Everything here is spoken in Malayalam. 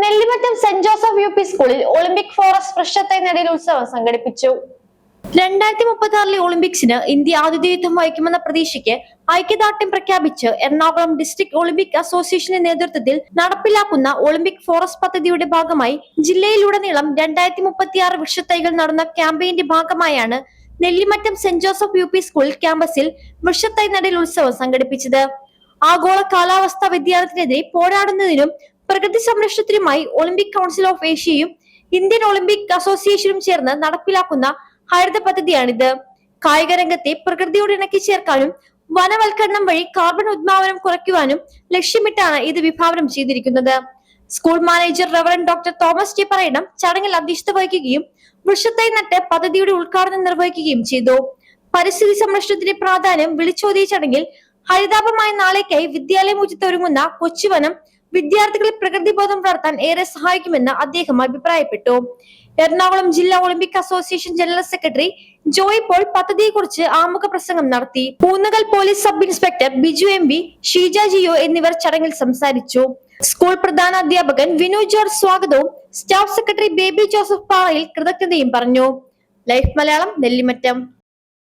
Nellimattam saint Joseph UP. സ്കൂളിൽ ഒളിമ്പിക് ഫോറസ്റ്റ് വൃക്ഷത്തൈ നടീൽ ഉത്സവം സംഘടിപ്പിച്ചു. 2036 ഒളിമ്പിക്സിന് ഇന്ത്യ ആതിഥേയത്വം വഹിക്കുമെന്ന പ്രതീക്ഷയ്ക്ക് ഐക്യദാർഢ്യം പ്രഖ്യാപിച്ച് എറണാകുളം ഡിസ്ട്രിക്ട് ഒളിമ്പിക് അസോസിയേഷന്റെ നേതൃത്വത്തിൽ നടപ്പിലാക്കുന്ന ഒളിമ്പിക് ഫോറസ്റ്റ് പദ്ധതിയുടെ ഭാഗമായി ജില്ലയിലുടനീളം 2036 വൃക്ഷത്തൈകൾ നടുന്ന ക്യാമ്പയിന്റെ ഭാഗമായാണ് Nellimattam saint Joseph UP. School ക്യാമ്പസിൽ വൃക്ഷത്തൈ നടീൽ ഉത്സവം സംഘടിപ്പിച്ചത്. ആഗോള കാലാവസ്ഥാ വ്യതിയാനത്തിനെതിരെ പോരാടുന്നതിനും പ്രകൃതി സംരക്ഷണത്തിനുമായി ഒളിമ്പിക് കൗൺസിൽ ഓഫ് ഏഷ്യയും ഇന്ത്യൻ ഒളിമ്പിക് അസോസിയേഷനും ചേർന്ന് നടപ്പിലാക്കുന്ന ഹരിത പദ്ധതിയാണിത്. കായിക രംഗത്തെ പ്രകൃതിയോട് ഇണക്കി ചേർക്കാനും വനവൽക്കരണം വഴി കാർബൺ ഉദ്ഭാവനം കുറയ്ക്കുവാനും ലക്ഷ്യമിട്ടാണ് ഇത് വിഭാവനം ചെയ്തിരിക്കുന്നത്. School manager reverend doctor Thomas T പറയണം ചടങ്ങിൽ അധ്യക്ഷത വഹിക്കുകയും വൃക്ഷത്തൈ നട്ട് പദ്ധതിയുടെ ഉദ്ഘാടനം നിർവഹിക്കുകയും ചെയ്തു. പരിസ്ഥിതി സംരക്ഷണത്തിന്റെ പ്രാധാന്യം വിളിച്ചോതിയ ചടങ്ങിൽ ഹരിതാപമായ നാളേക്കായി വിദ്യാലയമുറ്റത്ത് ഒരുങ്ങുന്ന കൊച്ചുവനം വിദ്യാർത്ഥികളിൽ പ്രകൃതിബോധം വളർത്താൻ ഏറെ സഹായിക്കുമെന്ന് അദ്ദേഹം അഭിപ്രായപ്പെട്ടു. എറണാകുളം ജില്ലാ Olympic association general secretary Joy Paul പദ്ധതിയെക്കുറിച്ച് ആമുഖ പ്രസംഗം നടത്തി. Poonnakal police sub inspector Biju M V, Sheeja Jio എന്നിവർ ചടങ്ങിൽ സംസാരിച്ചു. സ്കൂൾ പ്രധാന അധ്യാപകൻ വിനു ജോർജ് സ്വാഗതവും staff secretary Baby Joseph Parayil കൃതജ്ഞതയും പറഞ്ഞു. ലൈഫ് മലയാളം, നെല്ലിമറ്റം.